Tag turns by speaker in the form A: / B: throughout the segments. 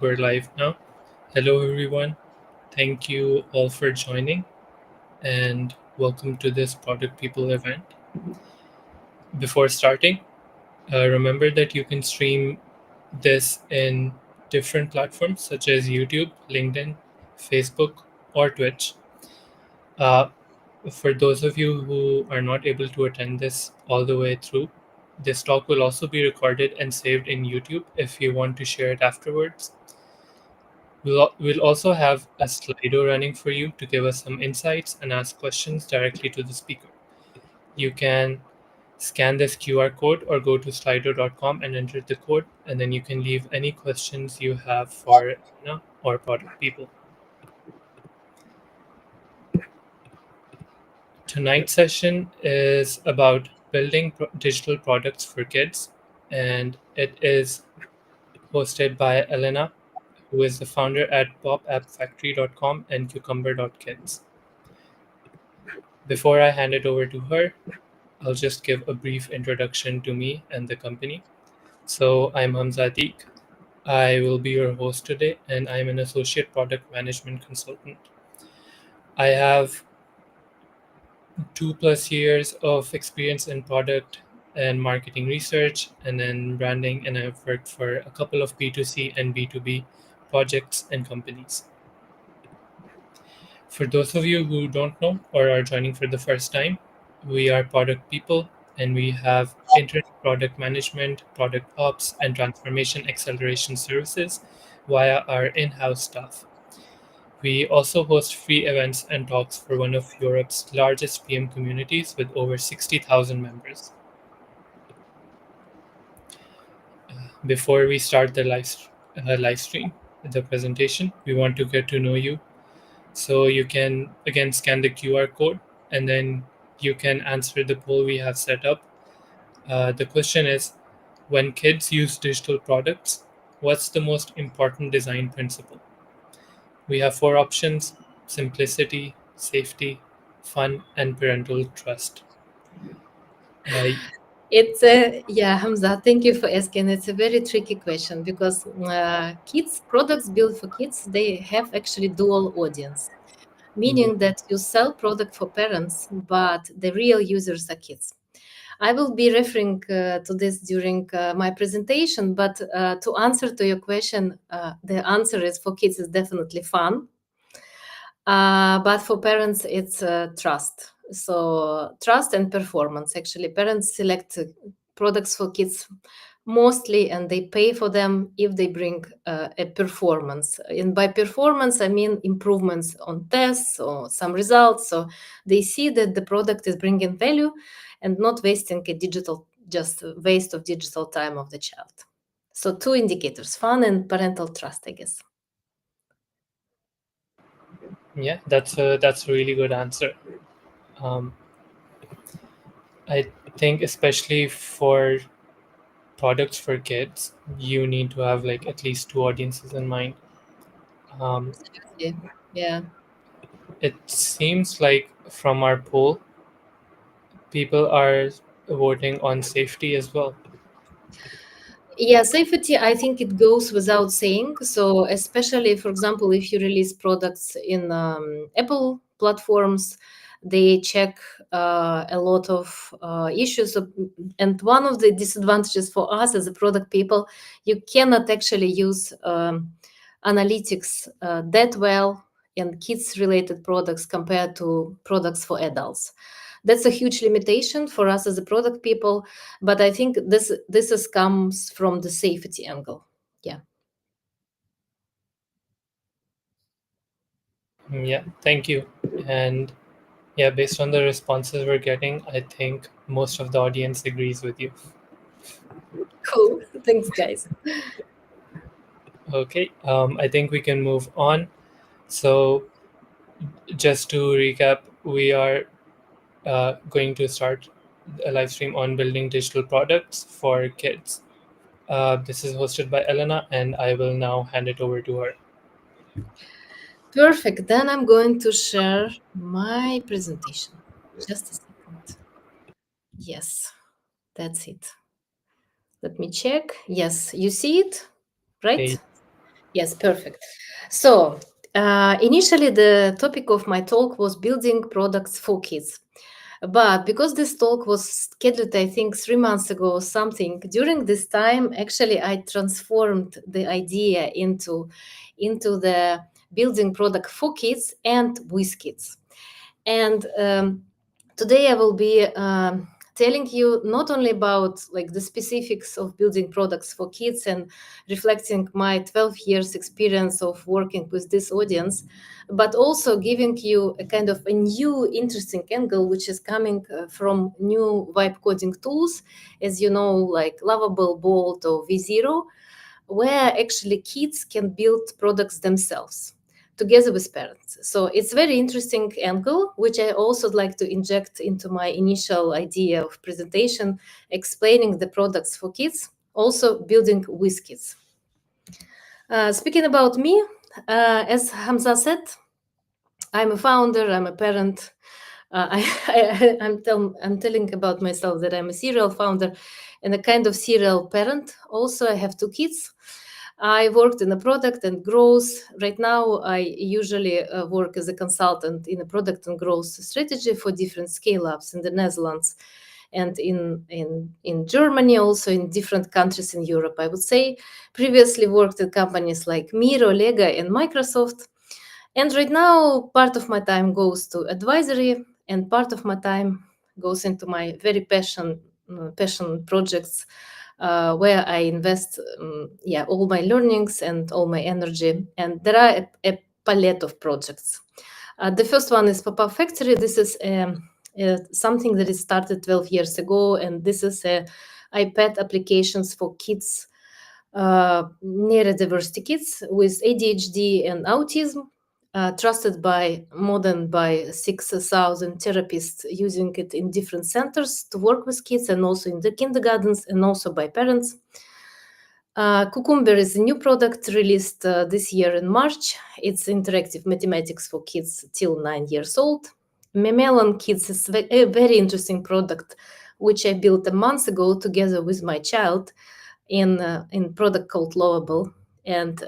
A: We're live now. Hello, everyone. Thank you all for joining and welcome to this Product People event. Before starting, remember that you can stream this in different platforms such as YouTube, LinkedIn, Facebook, or Twitch. Uh, for those of you who are not able to attend this all the way through, this talk will also be recorded and saved in YouTube if you want to share it afterwards. We'll also have a Slido running for you to give us some insights and ask questions directly to the speaker. You can scan this QR code or go to slido.com and enter the code, and then you can leave any questions you have for Elena or product people. Tonight's session is about building digital products for kids, and it is hosted by Elena, who is the founder at popappfactory.com and cucumber.kids. Before I hand it over to her, I'll just give a brief introduction to me and the company. So, I'm Hamza Atiq. I will be your host today, and I'm an associate product management consultant. I have 2+ years of experience in product and marketing research and then branding, and I've worked for a couple of B2C and B2B projects and companies. For those of you who don't know or are joining for the first time, we are product people and we have internal product management, product ops, and transformation acceleration services via our in house staff. We also host free events and talks for one of Europe's largest PM communities with over 60,000 members. Before we start the live stream, the presentation, we want to get to know you. So you can again scan the QR code and then you can answer the poll we have set up. The question is, when kids use digital products, what's the most important design principle? We have 4 options: simplicity, safety, fun, and parental trust. Uh,
B: Hamza, thank you for asking. It's a very tricky question because kids products built for kids, they have actually dual audience, meaning that you sell product for parents, but the real users are kids. I will be referring to this during my presentation, but to answer to your question, the answer is for kids is definitely fun, but for parents it's trust. So trust and performance. Actually, parents select products for kids mostly, and they pay for them if they bring a performance. And by performance, I mean improvements on tests or some results. So they see that the product is bringing value and not wasting a just waste of digital time of the child. So 2 indicators: fun and parental trust, I guess.
A: yeah, that's a really good answer. Um, I think especially for products for kids, you need to have like at least 2 audiences in mind. Um,
B: Yeah.
A: it seems like from our poll, people are voting on safety as well.
B: Yeah, safety, I think it goes without saying. So, especially, for example, if you release products in Apple platforms, they check a lot of issues. And one of the disadvantages for us as a product people, you cannot actually use analytics that well in kids related products compared to products for adults. That's a huge limitation for us as a product people, but I think this is comes from the safety angle. Yeah.
A: Yeah, thank you. And yeah, based on the responses we're getting, I think most of the audience agrees with you.
B: Cool. Thanks, guys.
A: Okay, I think we can move on. So, just to recap, we are going to start a live stream on building digital products for kids. This is hosted by Elena, and I will now hand it over to her.
B: Perfect. Then I'm going to share my presentation. Just a second. Yes, that's it. Let me check. Yes, you see it, right?
A: Hey,
B: Yes, perfect. So, initially, the topic of my talk was building products for kids. But because this talk was scheduled, I think, 3 months ago or something, during this time, actually, I transformed the idea into the building product for kids and with kids. And today I will be telling you not only about like the specifics of building products for kids and reflecting my 12 years experience of working with this audience, but also giving you a kind of a new interesting angle which is coming from new vibe coding tools, as you know, like Lovable, Bolt, or V0, where actually kids can build products themselves together with parents. So it's very interesting angle, which I also like to inject into my initial idea of presentation, explaining the products for kids, also building with kids. Speaking about me, as Hamza said, I'm a founder, I'm a parent. I'm telling about myself that I'm a serial founder and a kind of serial parent. Also, I have two kids. I worked in a product and growth. Right now, I usually work as a consultant in a product and growth strategy for different scale ups in the Netherlands and in Germany, also in different countries in Europe. I would say previously worked at companies like Miro, Lega, and Microsoft. And right now, part of my time goes to advisory, and part of my time goes into my very passion projects, where I invest, all my learnings and all my energy. And there are a palette of projects. The first one is Pop-up Factory. This is something that is started 12 years ago, and this is a iPad applications for kids, neurodiversity kids with ADHD and autism, trusted by more than by 6,000 therapists using it in different centers to work with kids and also in the kindergartens and also by parents. Cucumber is a new product released this year in March. It's interactive mathematics for kids till 9 years old. Memelon Kids is a very interesting product, which I built a month ago together with my child in product called Lovable. And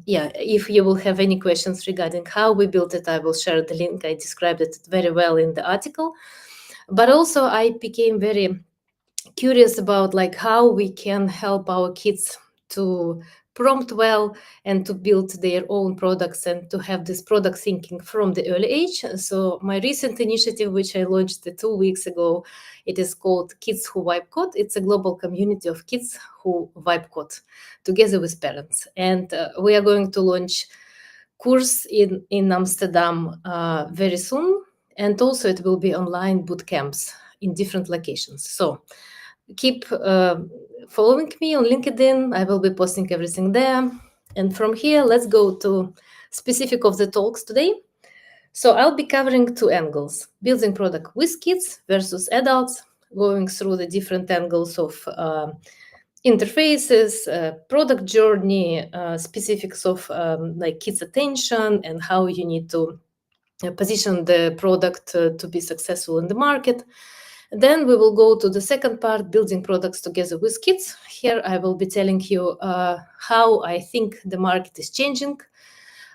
B: if you will have any questions regarding how we built it, I will share the link. I described it very well in the article. But also, I became very curious about like how we can help our kids to prompt well and to build their own products and to have this product thinking from the early age. So my recent initiative, which I launched 2 weeks ago, it is called Kids Who Vibe Code. It's a global community of kids who vibe code together with parents. And we are going to launch course in Amsterdam very soon. And also it will be online boot camps in different locations. So keep following me on LinkedIn. I will be posting everything there. And from here, let's go to specific of the talks today. So I'll be covering two angles: building product with kids versus adults, going through the different angles of interfaces, product journey, specifics of like kids attention and how you need to position the product to be successful in the market. Then we will go to the second part, building products together with kids. Here I will be telling you how I think the market is changing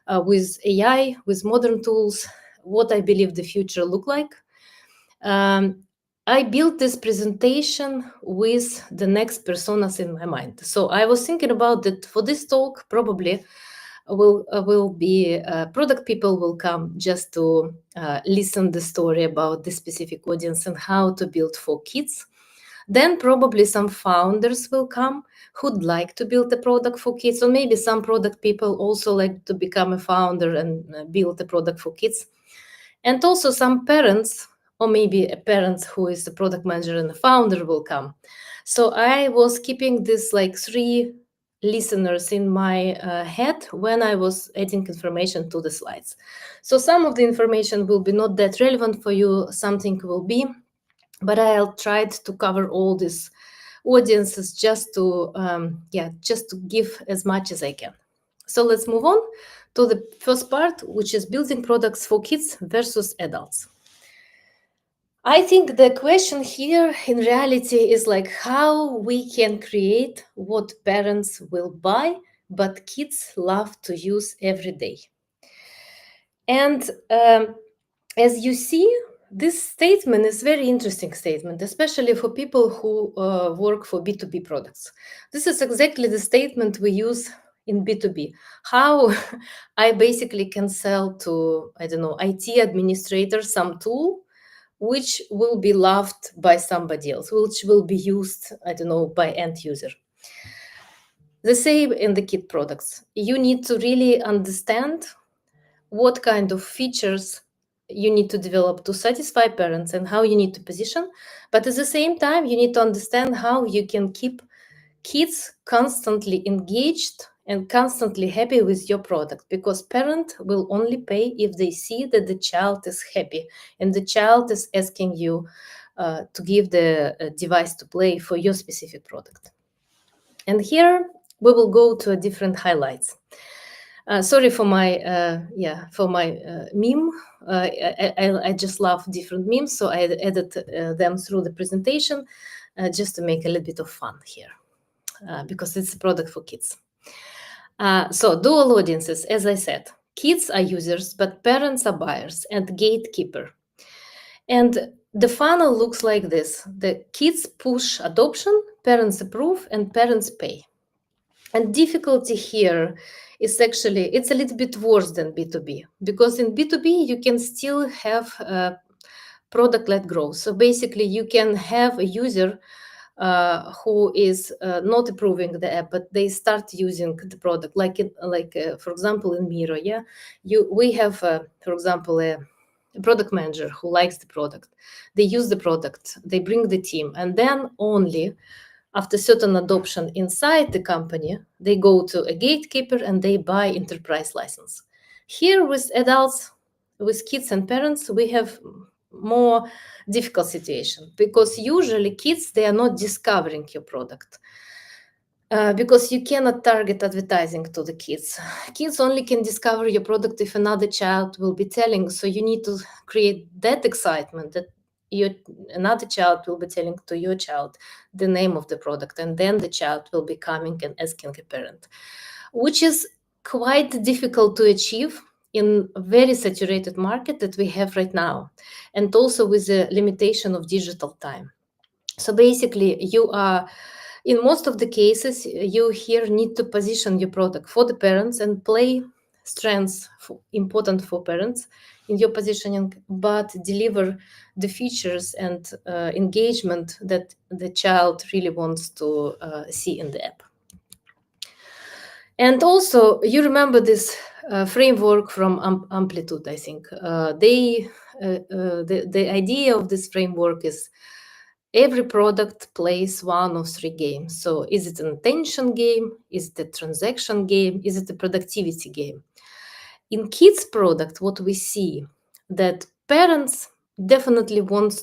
B: with AI, with modern tools, what I believe the future look like. I built this presentation with the next personas in my mind. So I was thinking about that for this talk, probably will be product people will come just to listen the story about the specific audience and how to build for kids. Then probably some founders will come who'd like to build a product for kids, or maybe some product people also like to become a founder and build a product for kids. And also some parents, or maybe a parent who is the product manager and the founder will come. So I was keeping this like three listeners in my head when I was adding information to the slides. So some of the information will be not that relevant for you, something will be, but I'll try to cover all these audiences just to just to give as much as I can. So let's move on to the first part, which is building products for kids versus adults. I think the question here in reality is like how we can create what parents will buy but kids love to use every day. And as you see, this statement is very interesting statement, especially for people who work for B2B products. This is exactly the statement we use in B2B. How I basically can sell to, I don't know, IT administrator some tool which will be loved by somebody else, which will be used, I don't know, by end user. The same in the kit products. You need to really understand what kind of features you need to develop to satisfy parents and how you need to position. But at the same time, you need to understand how you can keep kids constantly engaged and constantly happy with your product, because parent will only pay if they see that the child is happy and the child is asking you to give the device to play for your specific product. And here we will go to a different highlights. Sorry for my meme. I just love different memes, so I added them through the presentation just to make a little bit of fun here, because it's a product for kids. So dual audiences, as I said, kids are users, but parents are buyers and gatekeeper. And the funnel looks like this: the kids push adoption, parents approve, and parents pay. And difficulty here is actually, it's a little bit worse than B2B, because in B2B you can still have product-led growth. So basically you can have a user who is not approving the app, but they start using the product, for example in Miro. We have for example a product manager who likes the product. They use the product, they bring the team, and then only after certain adoption inside the company, they go to a gatekeeper and they buy enterprise license. Here with adults, with kids and parents, we have more difficult situation, because usually kids, they are not discovering your product. Because you cannot target advertising to the kids. Kids only can discover your product if another child will be telling. So you need to create that excitement that another child will be telling to your child the name of the product, and then the child will be coming and asking a parent, which is quite difficult to achieve in a very saturated market that we have right now, and also with the limitation of digital time. So basically, you are, in most of the cases, you here need to position your product for the parents and play strengths important for parents in your positioning, but deliver the features and engagement that the child really wants to see in the app. And also, you remember this framework from Amplitude, I think. The idea of this framework is every product plays one of three games. So is it an attention game? Is it a transaction game? Is it a productivity game? In kids product, what we see that parents definitely want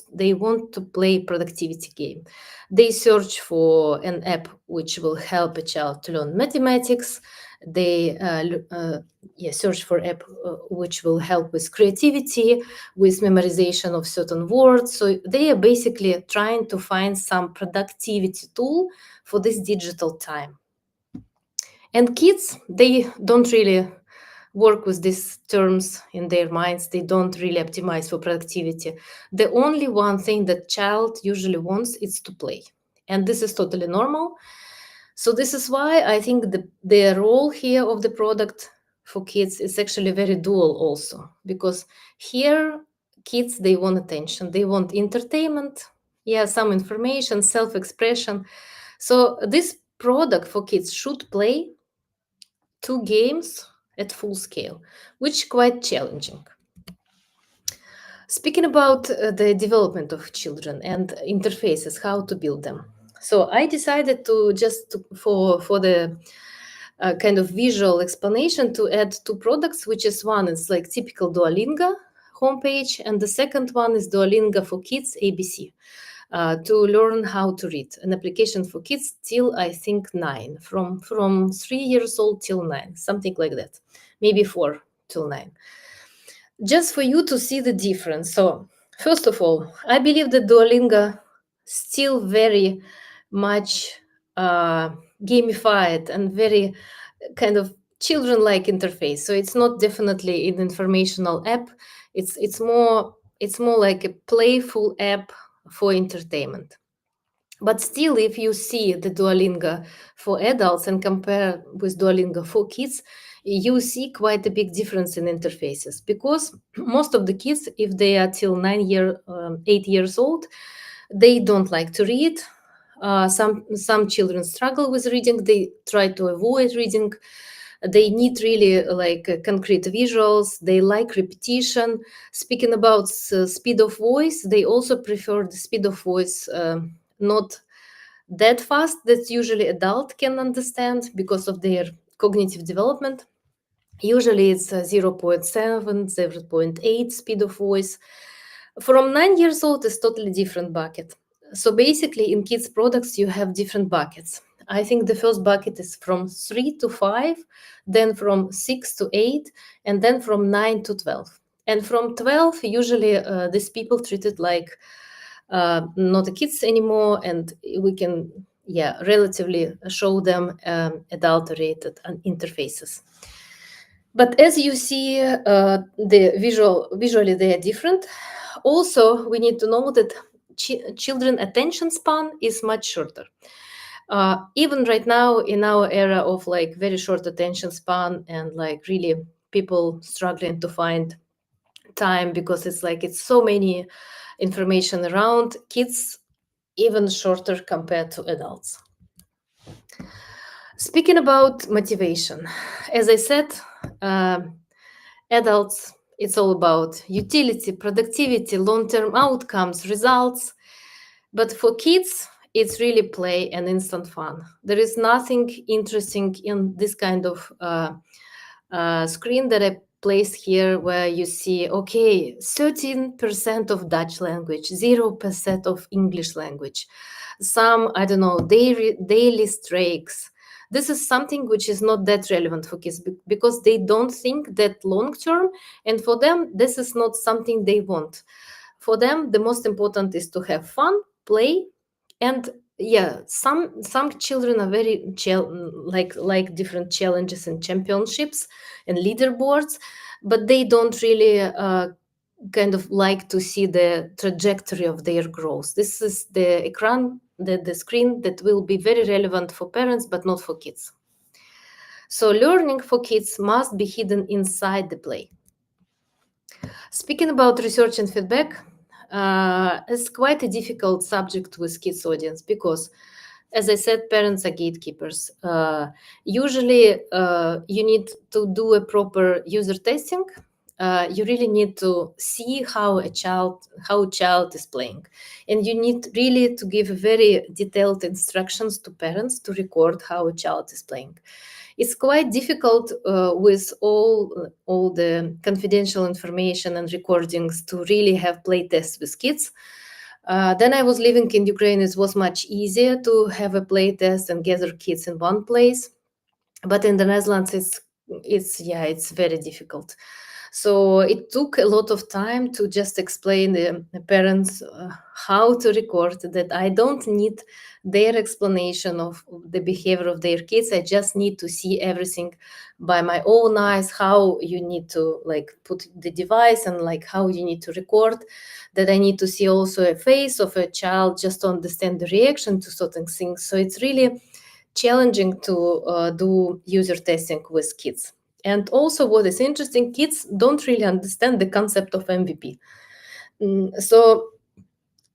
B: to play productivity game. They search for an app which will help a child to learn mathematics. They search for app which will help with creativity, with memorization of certain words. So they are basically trying to find some productivity tool for this digital time. And kids, they don't really work with these terms in their minds. They don't really optimize for productivity. The only one thing that child usually wants is to play. And this is totally normal. So this is why I think the role here of the product for kids is actually very dual also, because here kids, they want attention, they want entertainment, some information, self-expression. So this product for kids should play two games at full scale, which is quite challenging. Speaking about the development of children and interfaces, how to build them. So I decided for the kind of visual explanation to add two products, which is one is like typical Duolingo homepage, and the second one is Duolingo for Kids ABC. To learn how to read, an application for kids till I think 9, from 3 years old till 9, something like that, maybe 4 till 9. Just for you to see the difference. So first of all, I believe that Duolingo still very much gamified and very kind of children-like interface. So it's not definitely an informational app. It's more like a playful app for entertainment. But still, if you see the Duolingo for adults and compare with Duolingo for kids, you see quite a big difference in interfaces, because most of the kids, if they are till 8 years old, they don't like to read. Some children struggle with reading. They try to avoid reading. They need really like concrete visuals. They like repetition. Speaking about speed of voice, they also prefer the speed of voice, not that fast that usually adult can understand because of their cognitive development. Usually it's 0.7, 0.8 speed of voice. From 9 years old is totally different bucket. So basically in kids products you have different buckets. I think the first bucket is from 3 to 5, then from 6 to 8, and then from 9 to 12. And from 12, usually these people treated like not the kids anymore, and we can, yeah, relatively show them adulterated interfaces. But as you see, visually they are different. Also, we need to know that children attention span is much shorter. Even right now, in our era of like very short attention span, and like really people struggling to find time because it's so many information around, kids even shorter compared to adults. Speaking about motivation, as I said, adults, it's all about utility, productivity, long-term outcomes, results. But for kids, it's really play and instant fun. There is nothing interesting in this kind of screen that I placed here, where you see, okay, 13% of Dutch language, 0% of English language, some, I don't know, daily strikes. This is something which is not that relevant for kids because they don't think that long term, and for them, this is not something they want. For them, the most important is to have fun, play, and yeah, some children are very like different challenges and championships and leaderboards, but they don't really kind of like to see the trajectory of their growth. This is the ecran, the screen that will be very relevant for parents but not for kids. So learning for kids must be hidden inside the play. Speaking about research and feedback, it's quite a difficult subject with kids audience because, as I said, parents are gatekeepers. Usually, you need to do a proper user testing. You really need to see how a child is playing, and you need really to give very detailed instructions to parents to record how a child is playing. It's quite difficult with all the confidential information and recordings to really have play tests with kids. Then I was living in Ukraine. It was much easier to have a play test and gather kids in one place. But in the Netherlands, it's very difficult. So it took a lot of time to just explain the parents how to record, that I don't need their explanation of the behavior of their kids. I just need to see everything by my own eyes, how you need to like put the device and like how you need to record, that I need to see also a face of a child just to understand the reaction to certain things. So it's really challenging to do user testing with kids. And also, what is interesting, kids don't really understand the concept of MVP. So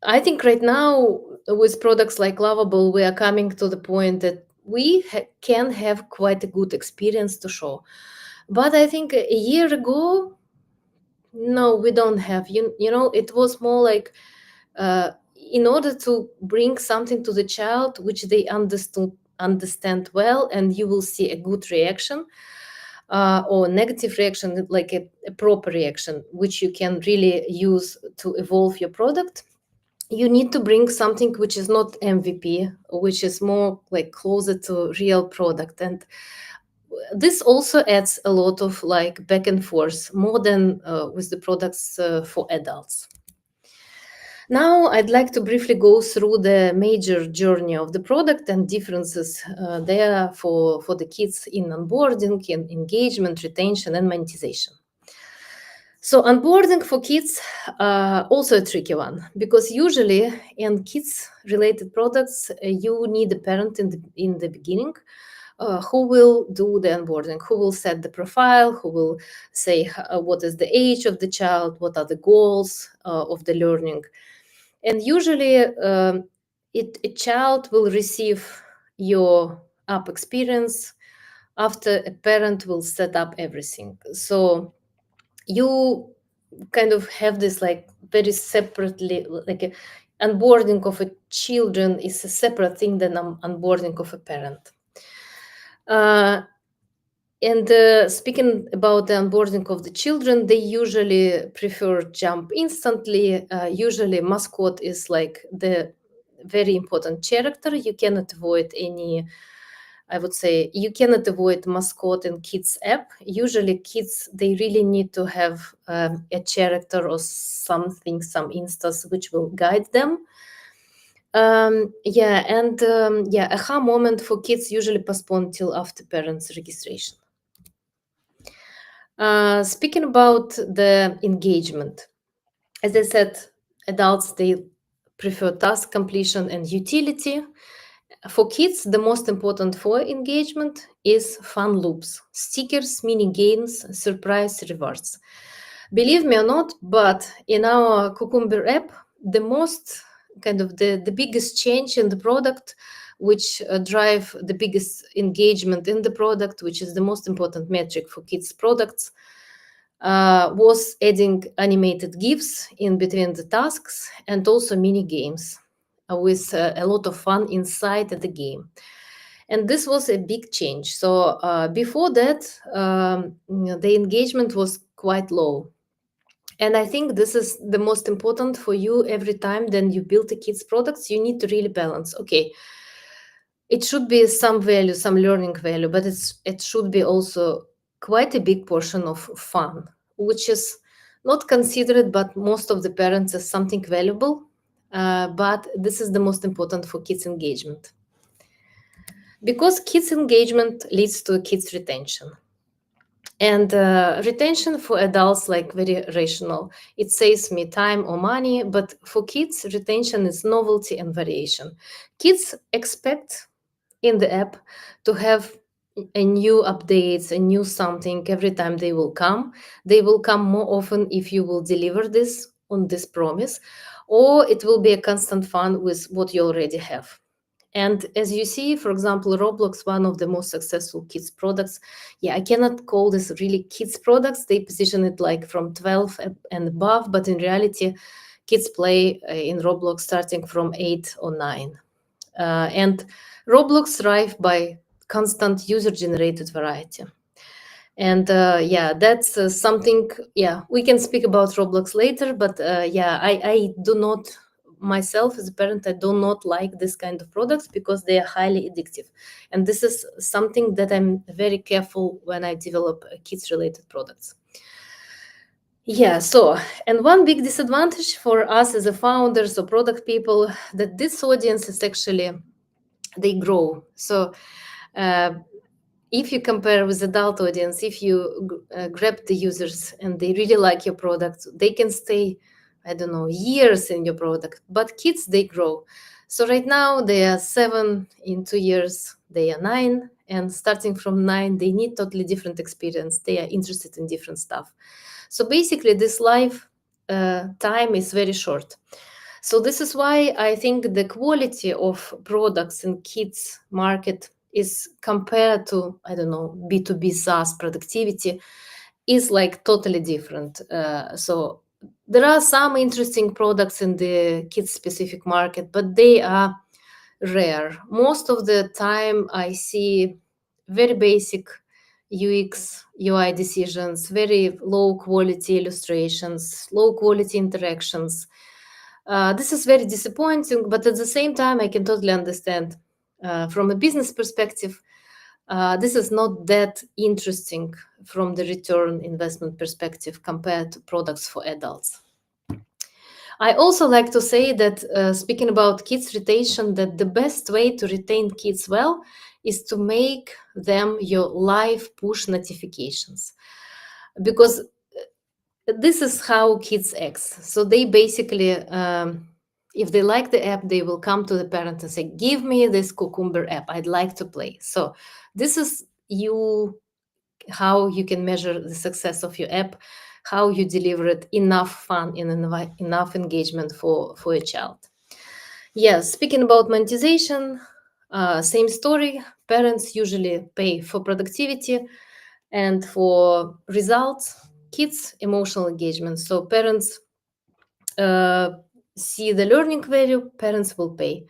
B: I think right now, with products like Lovable, we are coming to the point that we can have quite a good experience to show. But I think a year ago, no, we don't have. You know, it was more like in order to bring something to the child which they understand well, and you will see a good reaction or negative reaction, like a proper reaction, which you can really use to evolve your product. You need to bring something which is not MVP, which is more like closer to real product. And this also adds a lot of like back and forth, more than with the products for adults. Now, I'd like to briefly go through the major journey of the product and differences there for the kids in onboarding, in engagement, retention, and monetization. So, onboarding for kids also a tricky one because usually in kids-related products, you need a parent in the beginning who will do the onboarding, who will set the profile, who will say what is the age of the child, what are the goals of the learning. And usually, a child will receive your app experience after a parent will set up everything. So you kind of have this like very separately, like a onboarding of a children is a separate thing than onboarding of a parent. And speaking about the onboarding of the children, they usually prefer jump instantly. Usually, mascot is like the very important character. You cannot avoid any. I would say you cannot avoid mascot in kids app. Usually, kids they really need to have a character or something, some instance which will guide them. Aha moment for kids usually postponed till after parents registration. Speaking about the engagement, as I said, adults they prefer task completion and utility. For kids, the most important for engagement is fun loops, stickers, mini games, surprise rewards. Believe me or not, but in our Cucumber app, the most kind of the biggest change in the product, which drive the biggest engagement in the product, which is the most important metric for kids products, was adding animated GIFs in between the tasks and also mini games with a lot of fun inside the game. And this was a big change. So before that, the engagement was quite low. And I think this is the most important for you every time then you build a kids products, you need to really balance. Okay, it should be some value, some learning value, but it should be also quite a big portion of fun, which is not considered, but most of the parents as something valuable. But this is the most important for kids engagement. Because kids engagement leads to kids retention. And retention for adults, like very rational. It saves me time or money, but for kids, retention is novelty and variation. Kids expect in the app to have a new updates, a new something every time they will come. They will come more often if you will deliver this on this promise, or it will be a constant fun with what you already have. And as you see, for example, Roblox, one of the most successful kids products. Yeah, I cannot call this really kids products. They position it like from 12 and above, but in reality, kids play in Roblox starting from 8 or 9. And Roblox thrive by constant user-generated variety. And that's something. Yeah, we can speak about Roblox later, but I do not myself as a parent. I do not like this kind of products because they are highly addictive, and this is something that I'm very careful when I develop kids-related products. Yeah, so, and one big disadvantage for us as a founders or product people that this audience is actually they grow. So uh, if you compare with adult audience, if you grab the users and they really like your product, they can stay, I don't know, years in your product. But kids, they grow. So right now they are 7, in 2 years they are 9, and starting from 9 they need totally different experience. They are interested in different stuff. So basically this life time is very short. So this is why I think the quality of products in kids market is compared to, I don't know, B2B SaaS productivity is like totally different. So there are some interesting products in the kids specific market, but they are rare. Most of the time I see very basic UX, UI decisions, very low quality illustrations, low quality interactions. This is very disappointing, but at the same time, I can totally understand. From a business perspective, this is not that interesting from the return investment perspective compared to products for adults. I also like to say that speaking about kids retention, that the best way to retain kids well is to make them your live push notifications, because this is how kids act. So they basically, if they like the app, they will come to the parent and say, "Give me this cucumber app. I'd like to play." So this is you how you can measure the success of your app, how you deliver it enough fun and enough engagement for a child. Yes, speaking about monetization, same story. Parents usually pay for productivity and for results, kids emotional engagement. So parents uh, see the learning value, parents will pay.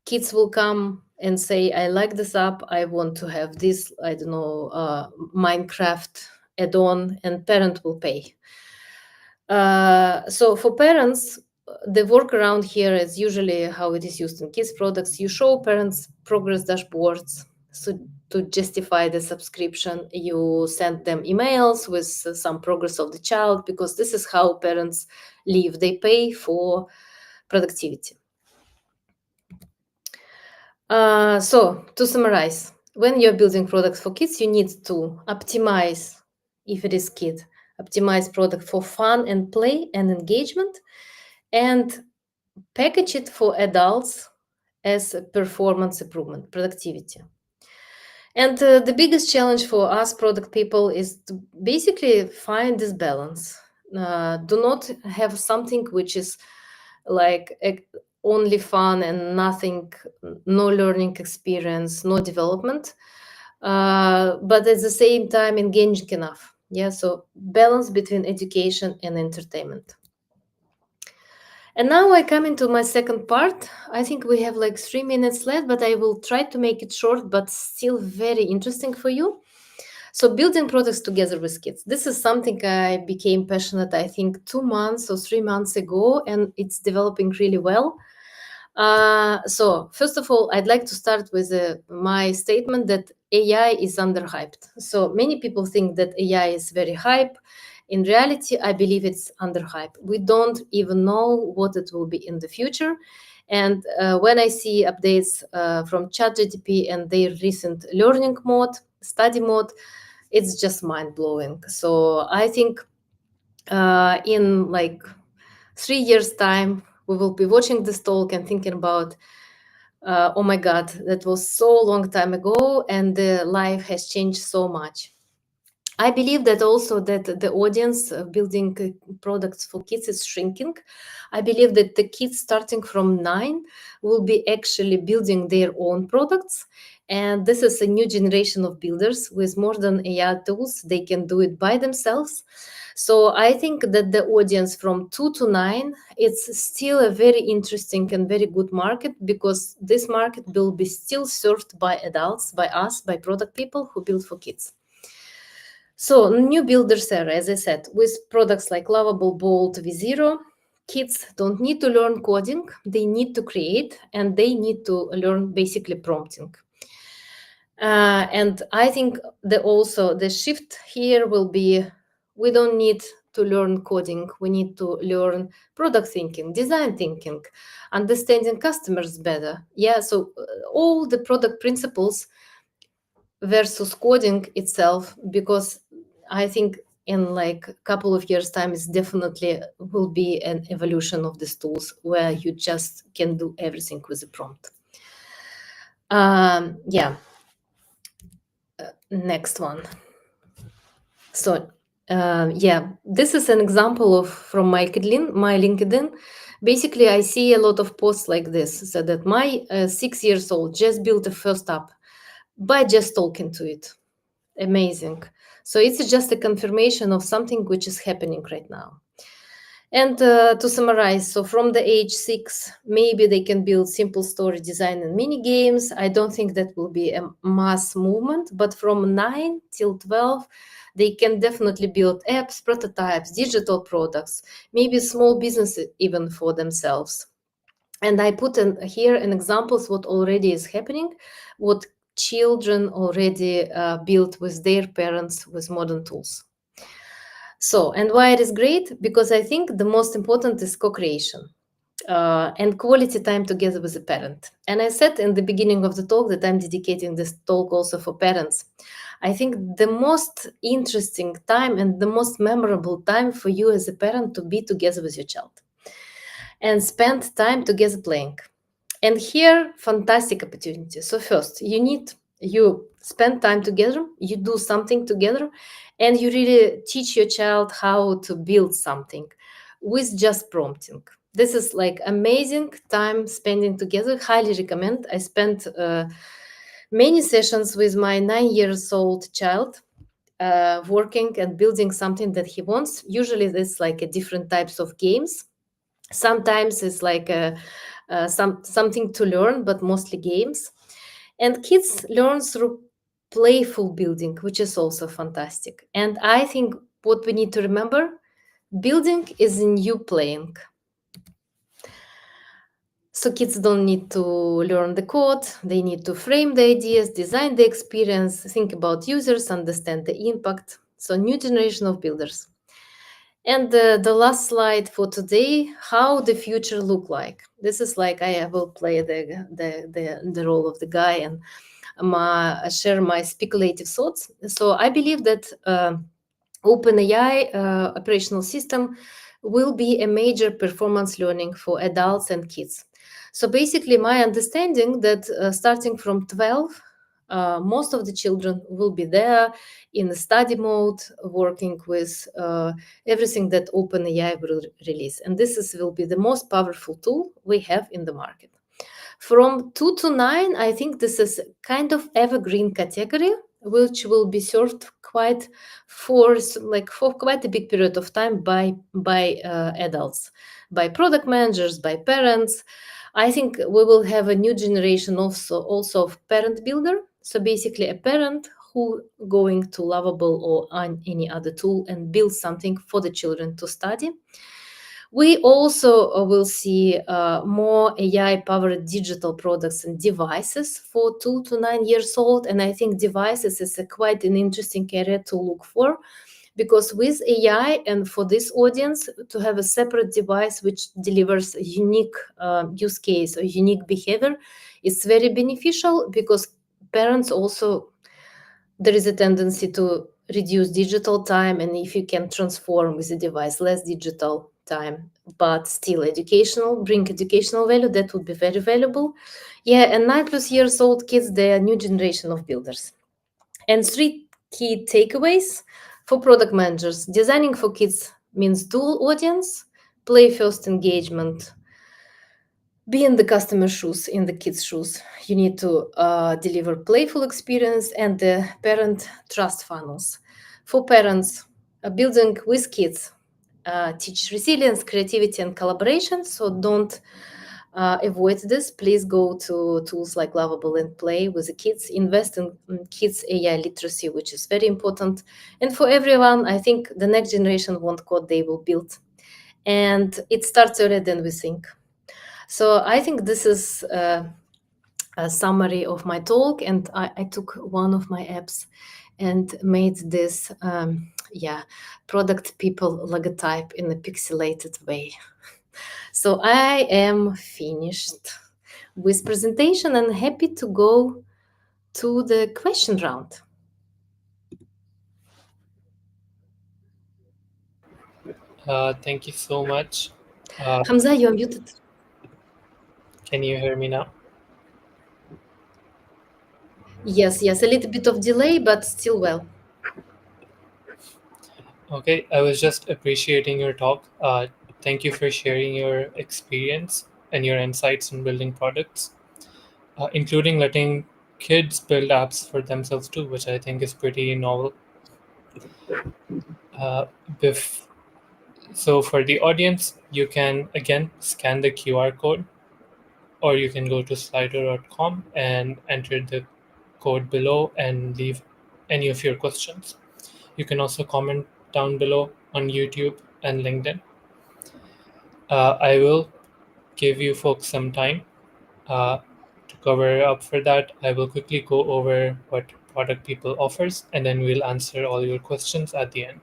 B: Kids will come and say, "I like this app, I want to have this, I don't know, Minecraft add-on," and parent will pay. So for parents, the workaround here is usually how it is used in kids products. You show parents progress dashboards. So to justify the subscription, you send them emails with some progress of the child, because this is how parents live. They pay for productivity. So to summarize, when you're building products for kids, you need to optimize, if it is kid, optimize product for fun and play and engagement, and package it for adults as a performance improvement, productivity. And the biggest challenge for us product people is to basically find this balance. Do not have something which is like only fun and nothing, no learning experience, no development, but at the same time engaging enough. Yeah, so balance between education and entertainment. And now I come into my second part. I think we have like 3 minutes left, but I will try to make it short, but still very interesting for you. So, building products together with kids. This is something I became passionate, I think, 2 months or 3 months ago, and it's developing really well. So, first of all, I'd like to start with my statement that AI is underhyped. So, many people think that AI is very hype. In reality, I believe it's underhyped. We don't even know what it will be in the future. And when I see updates from ChatGPT and their recent learning mode, study mode, it's just mind blowing. So I think in like 3 years' time, we will be watching this talk and thinking about, oh my God, that was so long time ago, and the life has changed so much. I believe that also that the audience building products for kids is shrinking. I believe that the kids starting from 9 will be actually building their own products. And this is a new generation of builders with modern AI tools. They can do it by themselves. So I think that the audience from 2 to 9, it's still a very interesting and very good market, because this market will be still served by adults, by us, by product people who build for kids. So, new builders era, as I said, with products like Lovable, Bold, V0, kids don't need to learn coding, they need to create, and they need to learn basically prompting. And I think also the shift here will be, we don't need to learn coding, we need to learn product thinking, design thinking, understanding customers better. Yeah, so all the product principles versus coding itself, because I think in like a couple of years time it's definitely will be an evolution of these tools where you just can do everything with a prompt. Yeah, next one. So yeah, this is an example of from my LinkedIn. Basically, I see a lot of posts like this, so that my 6 years old just built a first app by just talking to it. Amazing. So it's just a confirmation of something which is happening right now. And to summarize, so from the age 6, maybe they can build simple story design and mini games. I don't think that will be a mass movement, but from 9 till 12, they can definitely build apps, prototypes, digital products, maybe small businesses even for themselves. And I put in here an examples what already is happening, what children already built with their parents with modern tools. So, and why it is great? Because I think the most important is co-creation and quality time together with the parent. And I said in the beginning of the talk that I'm dedicating this talk also for parents. I think the most interesting time and the most memorable time for you as a parent to be together with your child and spend time together playing. And here, fantastic opportunity. So first, you spend time together, you do something together, and you really teach your child how to build something with just prompting. This is like amazing time spending together. Highly recommend. I spent many sessions with my 9 years old child working and building something that he wants. Usually, it's like a different types of games. Sometimes it's like something to learn, but mostly games. And kids learn through playful building, which is also fantastic. And I think what we need to remember, building is new playing. So kids don't need to learn the code, they need to frame the ideas, design the experience, think about users, understand the impact. So new generation of builders. And the last slide for today, how the future look like. This is like I will play the role of the guy and share my speculative thoughts. So I believe that OpenAI operational system will be a major performance learning for adults and kids. So basically, my understanding that starting from 12, most of the children will be there in the study mode, working with everything that OpenAI will release. And will be the most powerful tool we have in the market. From 2 to 9, I think this is kind of evergreen category, which will be served for quite a big period of time by adults, by product managers, by parents. I think we will have a new generation also of parent builder. So basically, a parent who going to Lovable or on any other tool and build something for the children to study. We also will see more AI-powered digital products and devices for 2 to 9 years old. And I think devices is quite an interesting area to look for, because with AI and for this audience, to have a separate device which delivers a unique use case or unique behavior is very beneficial, because parents also, there is a tendency to reduce digital time, and if you can transform with the device less digital time but still bring educational value, that would be very valuable. Yeah, and 9+ years old kids, they are new generation of builders. And three key takeaways for product managers: designing for kids means dual audience, play first engagement. Be in the customer shoes, in the kids' shoes. You need to deliver playful experience and the parent trust funnels. For parents, building with kids, teach resilience, creativity, and collaboration. So don't avoid this. Please go to tools like Lovable and play with the kids. Invest in kids' AI literacy, which is very important. And for everyone, I think the next generation won't code, they will build. And it starts earlier than we think. So I think this is a summary of my talk, and I took one of my apps and made this product people logotype in a pixelated way. So I am finished with presentation and happy to go to the question round.
A: Thank you so much.
B: Hamza, you're muted.
A: Can you hear me now?
B: Yes, a little bit of delay, but still well.
A: Okay, I was just appreciating your talk. Thank you for sharing your experience and your insights in building products, including letting kids build apps for themselves too, which I think is pretty novel. Uh, bef- so, for the audience, you can again scan the QR code, or you can go to slido.com and enter the code below and leave any of your questions. You can also comment down below on YouTube and LinkedIn. I will give you folks some time uh, to cover up for that. I will quickly go over what Product People offers, and then we'll answer all your questions at the end.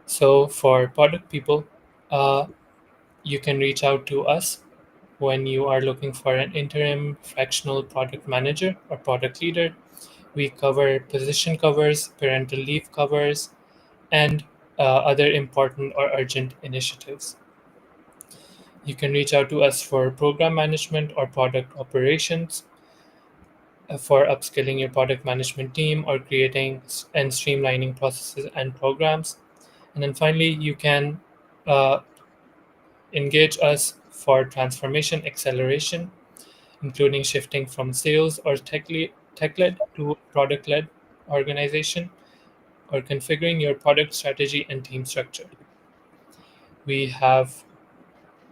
A: So for product people, uh, you can reach out to us when you are looking for an interim fractional product manager or product leader. We cover position covers, parental leave covers, and other important or urgent initiatives. You can reach out to us for program management or product operations, for upskilling your product management team or creating and streamlining processes and programs. And then finally, you can uh, engage us for transformation acceleration, including shifting from sales or tech-led to product-led organization, or configuring your product strategy and team structure. We have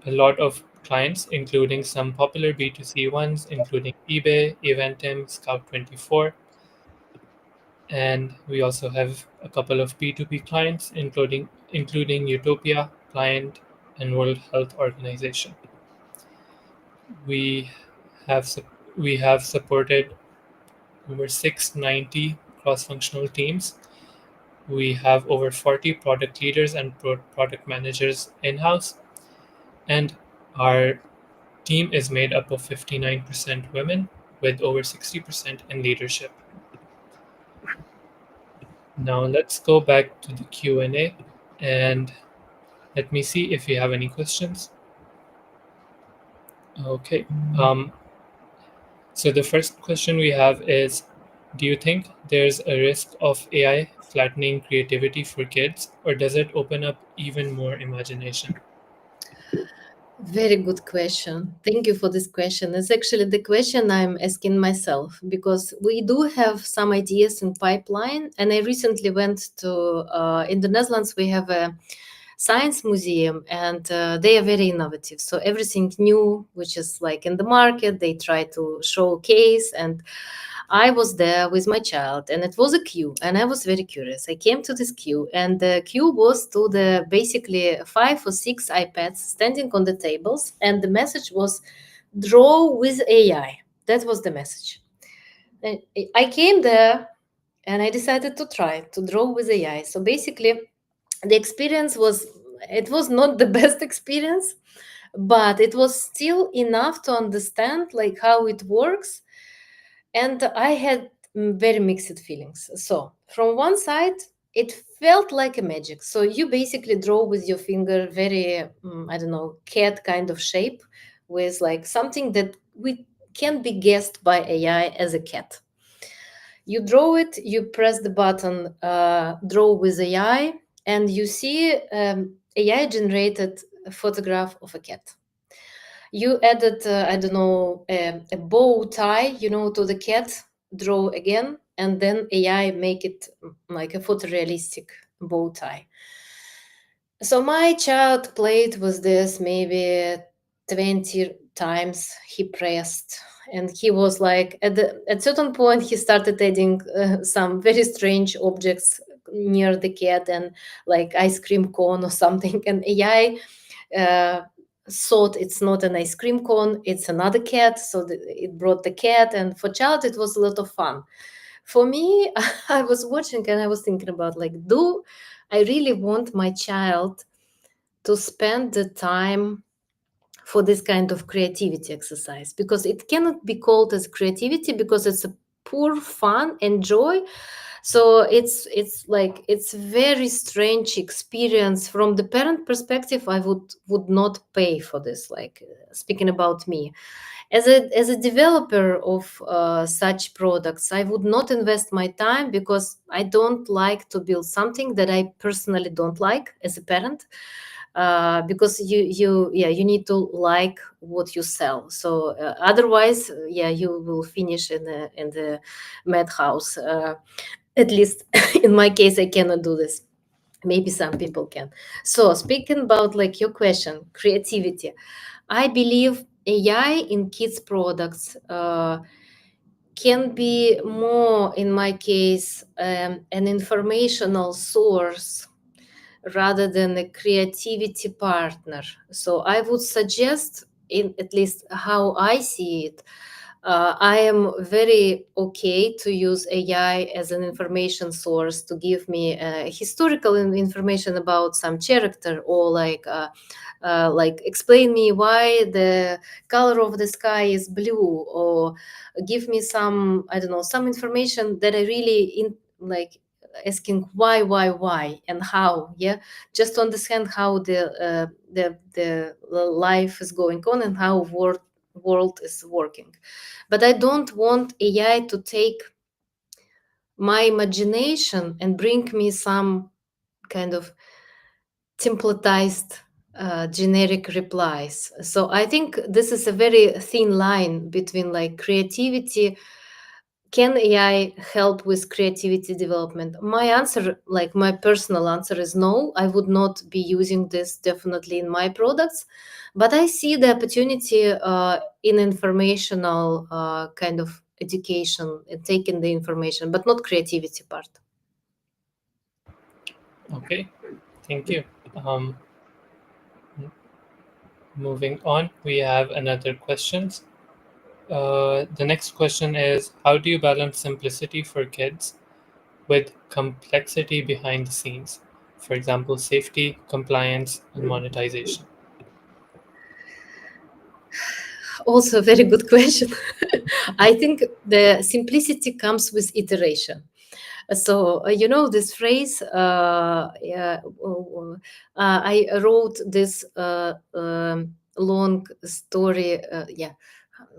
A: a lot of clients, including some popular B2C ones, including eBay, Eventim, Scout24, and we also have a couple of B2B clients, including Utopia client and World Health Organization. We have we have supported over 690 cross-functional teams. We have over 40 product leaders and product managers in-house, and our team is made up of 59% women with over 60% in leadership. Now let's go back to the Q&A and let me see if you have any questions. Okay. Um, so the first question we have is, do you think there's a risk of AI flattening creativity for kids, or does it open up even more imagination?
B: Very good question. Thank you for this question. It's actually the question I'm asking myself because we do have some ideas in pipeline. And I recently went to in the Netherlands. We have a science museum, and they are very innovative. So everything new, which is like in the market, they try to showcase. And I was there with my child, and it was a queue, and I was very curious. I came to this queue, and the queue was to the basically 5 or 6 iPads standing on the tables, and the message was draw with AI. That was the message. And I came there, and I decided to try to draw with AI. So basically, the experience was, it was not the best experience, but it was still enough to understand like how it works, and I had very mixed feelings. So from one side, it felt like a magic. So you basically draw with your finger very, I don't know, cat kind of shape with like something that we can be guessed by AI as a cat. You draw it, you press the button, draw with AI, and you see AI generated a photograph of a cat. You added, I don't know, a bow tie, to the cat, draw again, and then AI make it like a photorealistic bow tie. So my child played with this maybe 20 times. He pressed, and he was like, at certain point, he started adding some very strange objects near the cat, and like ice cream cone or something. And AI thought it's not an ice cream cone, it's another cat. So it brought the cat, and for child it was a lot of fun. For me, I was watching and I was thinking about like, do I really want my child to spend the time for this kind of creativity exercise? Because it cannot be called as creativity because it's a pure fun and joy. So it's like it's very strange experience. From the parent perspective, I would not pay for this. Like speaking about me as a developer of such products, I would not invest my time because I don't like to build something that I personally don't like as a parent. Because you need to like what you sell. So otherwise, you will finish in the madhouse. At least in my case, I cannot do this. Maybe some people can. So speaking about like your question, creativity, I believe AI in kids products can be more, in my case, an informational source rather than a creativity partner. So I would suggest, in at least how I see it, I am very okay to use AI as an information source to give me historical information about some character, or like explain me why the color of the sky is blue, or give me some, I don't know, some information that I really like asking why and how, yeah, just to understand how the life is going on and how world is working. But I don't want AI to take my imagination and bring me some kind of templatized generic replies. So I think this is a very thin line between like creativity. Can AI help with creativity development? My answer, like my personal answer, is no. I would not be using this definitely in my products, but I see the opportunity in informational kind of education and taking the information, but not creativity part.
A: Okay, thank you. Um, Moving on, we have another questions. The next question is, how do you balance simplicity for kids with complexity behind the scenes? For example, safety, compliance, and monetization.
B: Also, a very good question. I think the simplicity comes with iteration. So, you know, this phrase, I wrote this long story. Yeah,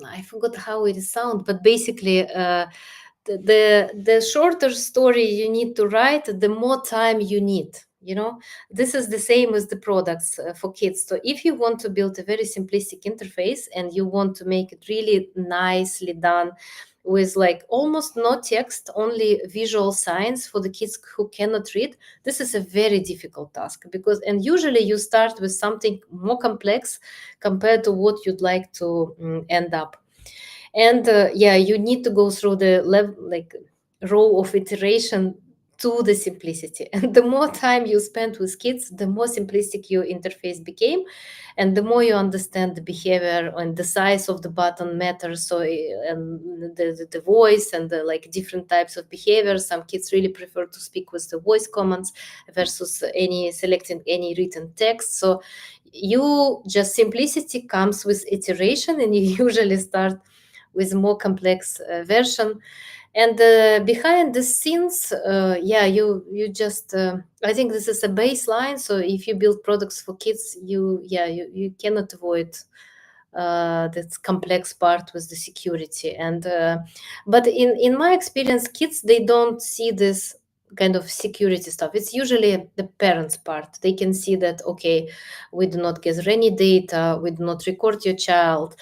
B: I forgot how it sounds, but basically, the shorter story you need to write, the more time you need. You know, this is the same as the products for kids. So if you want to build a very simplistic interface and you want to make it really nicely done with like almost no text, only visual signs for the kids who cannot read, this is a very difficult task, because and usually you start with something more complex compared to what you'd like to end up. And yeah, you need to go through the level, like row of iteration to the simplicity. And the more time you spend with kids, the more simplistic your interface became, and the more you understand the behavior and the size of the button matters. So and the voice and the like different types of behavior. Some kids really prefer to speak with the voice commands versus any selecting any written text. So you just simplicity comes with iteration, and you usually start with more complex version. And behind the scenes, yeah, you just I think this is a baseline. So if you build products for kids, you cannot avoid that complex part with the security. And but in my experience, kids, they don't see this kind of security stuff. It's usually the parents part. They can see that, okay, we do not gather any data, we do not record your child,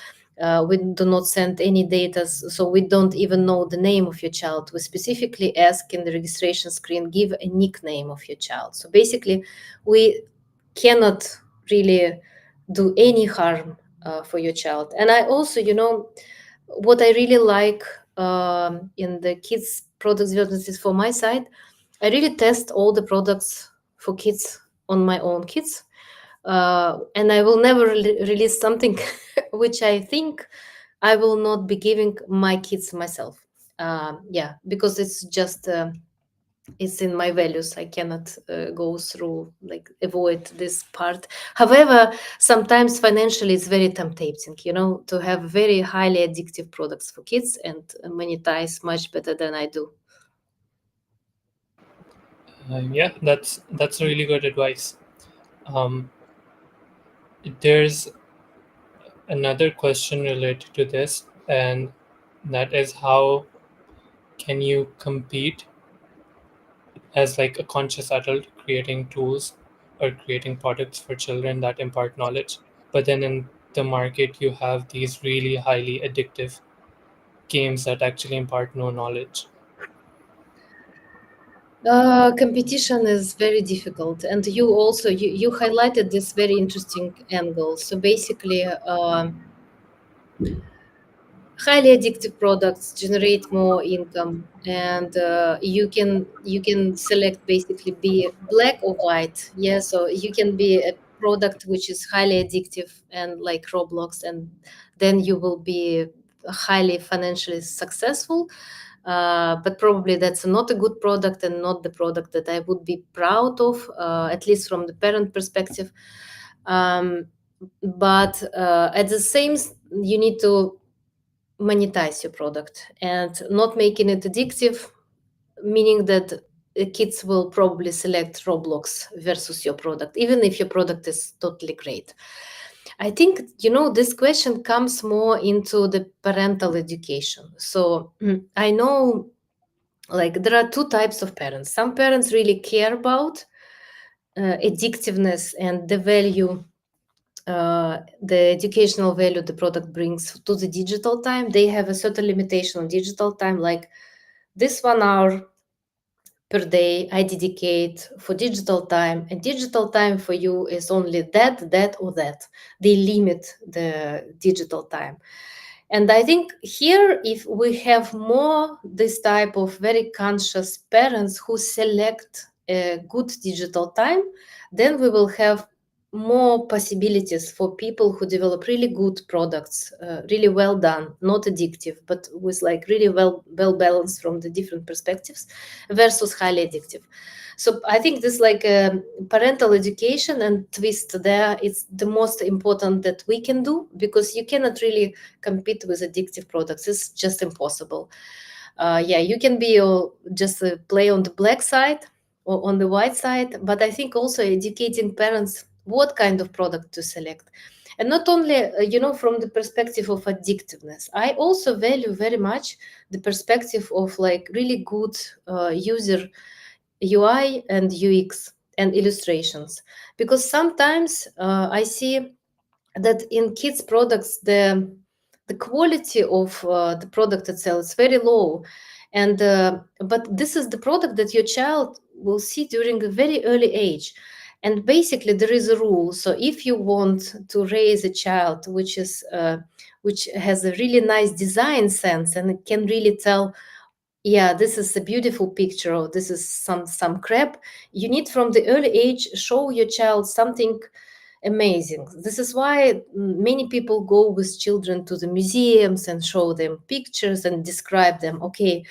B: we do not send any data, so we don't even know the name of your child. We specifically ask in the registration screen, give a nickname of your child. So basically, we cannot really do any harm for your child. And I also, you know, what I really like in the kids products development is, for my side, I really test all the products for kids on my own kids, and I will never release something which I think I will not be giving my kids myself. Yeah, because it's just it's in my values. I cannot go through, like, avoid this part. However, sometimes financially it's very tempting, you know, to have very highly addictive products for kids and monetize much better than I do.
A: Yeah, that's really good advice. Um, there's another question related to this, and that is, how can you compete as like a conscious adult creating tools or creating products for children that impart knowledge, but then in the market you have these really highly addictive games that actually impart no knowledge.
B: Competition is very difficult, and you also you highlighted this very interesting angle. So basically, highly addictive products generate more income, and you can select basically be black or white. Yeah, so you can be a product which is highly addictive and like Roblox, and then you will be highly financially successful, but probably that's not a good product and not the product that I would be proud of, at least from the parent perspective. Um, but at the same, you need to monetize your product and not making it addictive, meaning that kids will probably select Roblox versus your product, even if your product is totally great. I think, this question comes more into the parental education. So I know, like, there are two types of parents. Some parents really care about addictiveness and the value, the educational value the product brings to the digital time. They have a certain limitation on digital time, like this 1 hour per day I dedicate for digital time, and digital time for you is only that, or that. They limit the digital time. And I think here, if we have more this type of very conscious parents who select a good digital time, then we will have more possibilities for people who develop really good products, really well done, not addictive, but with like really well balanced from the different perspectives, versus highly addictive. So I think this, like, parental education and twist there, it's the most important that we can do, because you cannot really compete with addictive products. It's just impossible. Yeah, you can be just play on the black side or on the white side, but I think also educating parents what kind of product to select. And not only, from the perspective of addictiveness, I also value very much the perspective of like really good user UI and UX and illustrations, because sometimes I see that in kids products the quality of the product itself is very low, and but this is the product that your child will see during a very early age. And basically there is a rule. So if you want to raise a child which has a really nice design sense and it can really tell, yeah, this is a beautiful picture, or this is some crap, you need from the early age show your child something amazing. This is why many people go with children to the museums and show them pictures and describe them. Okay,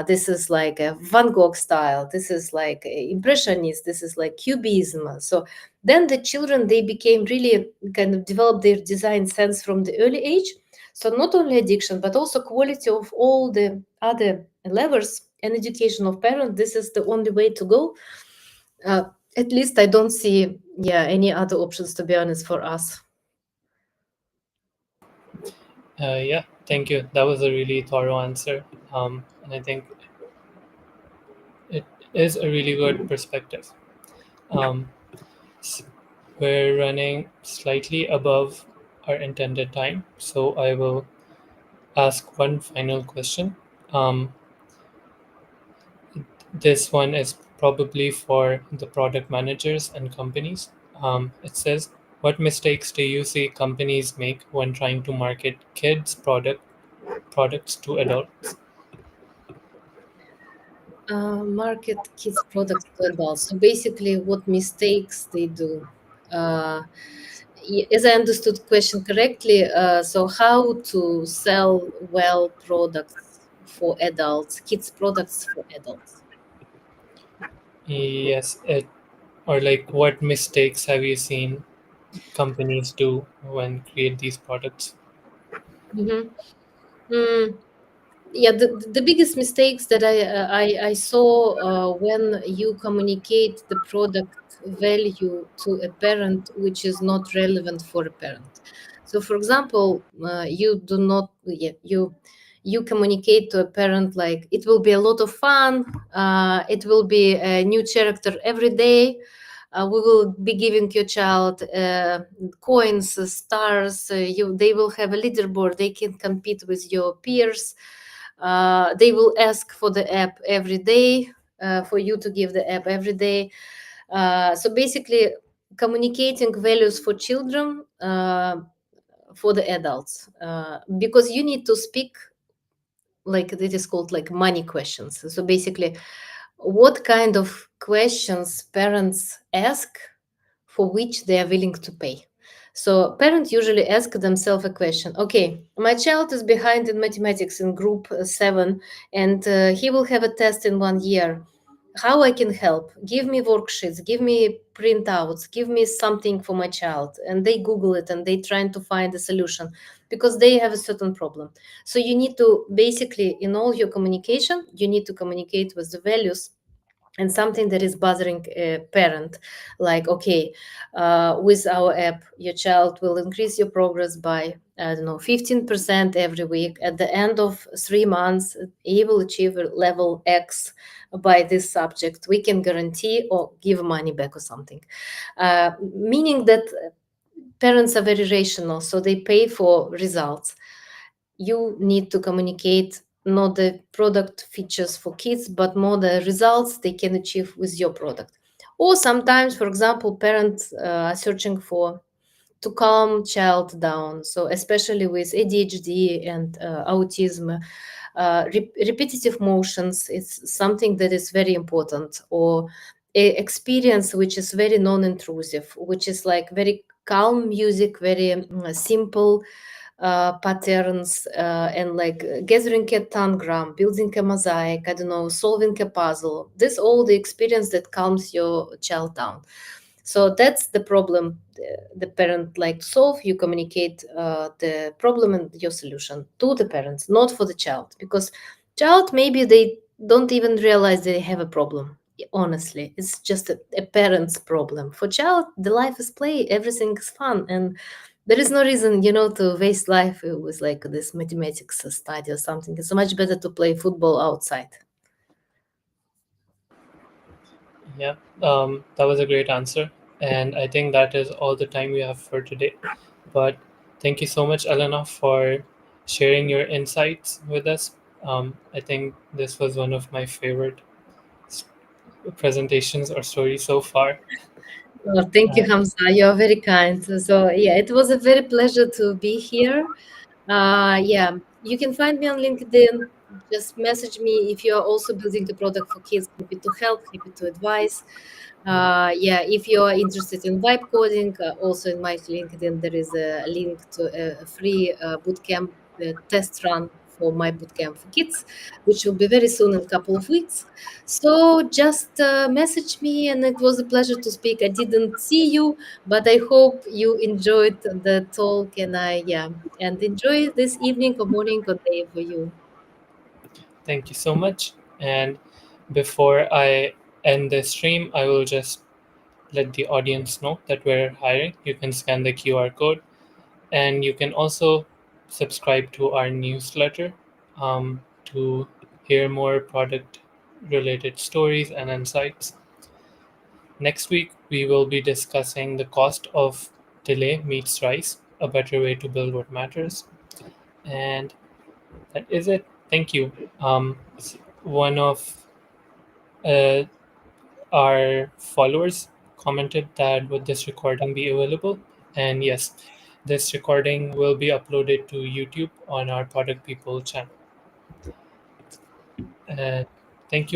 B: this is like a Van Gogh style, this is like a impressionist, this is like cubism. So then the children, they became really kind of develop their design sense from the early age. So not only addiction, but also quality of all the other levels and education of parents. This is the only way to go. Uh, at least I don't see, yeah, any other options, to be honest, for us.
A: Yeah, thank you. That was a really thorough answer. And I think it is a really good perspective. Um, s- we're running slightly above our intended time, so I will ask one final question. Um, this one is probably for the product managers and companies. It says, what mistakes do you see companies make when trying to market kids products to adults?
B: Market kids products to adults. So basically, what mistakes they do. Uh, as I understood question correctly, so how to sell well products for adults, kids products for adults.
A: Yes, or like what mistakes have you seen companies do when create these products?
B: Mm-hmm. Yeah, the biggest mistakes that I saw when you communicate the product value to a parent which is not relevant for a parent. So for example, you do not, yeah, you communicate to a parent like it will be a lot of fun, it will be a new character every day, we will be giving your child coins, stars, they will have a leaderboard, they can compete with your peers, they will ask for the app every day, for you to give the app every day. So basically, communicating values for children, for the adults, because you need to speak, like it is called like money questions. So basically, what kind of questions parents ask for which they are willing to pay. So parents usually ask themselves a question. Okay, my child is behind in mathematics in group 7, and he will have a test in 1 year. How I can help? Give me worksheets, give me printouts, give me something for my child. And they Google it and they trying to find a solution because they have a certain problem. So you need to basically, in all your communication, you need to communicate with the values and something that is bothering a parent, like, okay, with our app your child will increase your progress by, I don't know, 15% every week. At the end of 3 months he will achieve a level X by this subject. We can guarantee or give money back or something. Meaning that parents are very rational, so they pay for results. You need to communicate not the product features for kids, but more the results they can achieve with your product. Or sometimes, for example, parents are searching for to calm child down. So especially with ADHD and autism, repetitive motions is something that is very important. Or a experience which is very non-intrusive, which is like very calm music, very simple patterns, and like gathering a tangram, building a mosaic, I don't know, solving a puzzle. This all the experience that calms your child down. So that's the problem the parent like to solve. You communicate the problem and your solution to the parents, not for the child, because child maybe they don't even realize they have a problem. Honestly, it's just a parent's problem. For child, the life is play, everything is fun, and there is no reason, to waste life with like this mathematics study or something. It's much better to play football outside.
A: Yeah, that was a great answer. And I think that is all the time we have for today. But thank you so much, Elena, for sharing your insights with us. I think this was one of my favorite s- presentations or stories so far.
B: Well, thank you,
A: Uh,
B: Hamza. You are very kind. So, yeah, it was a very pleasure to be here. Yeah, you can find me on LinkedIn. Just message me if you are also building a product for kids. Happy to help, happy to advise. Yeah, if you are interested in vibe coding, also in my LinkedIn, there is a link to a free bootcamp test run for my bootcamp for kids, which will be very soon in a couple of weeks. So just message me, and it was a pleasure to speak. I didn't see you, but I hope you enjoyed the talk, and yeah, and enjoy this evening or morning or day for you.
A: Thank you so much. And before I end the stream, I will just let the audience know that we're hiring. You can scan the QR code, and you can also subscribe to our newsletter to hear more product related stories and insights. Next week, we will be discussing the cost of delay meets rise, a better way to build what matters. And that is it. Thank you. One of uh, our followers commented that would this recording be available? And yes, this recording will be uploaded to YouTube on our Product People channel. And thank you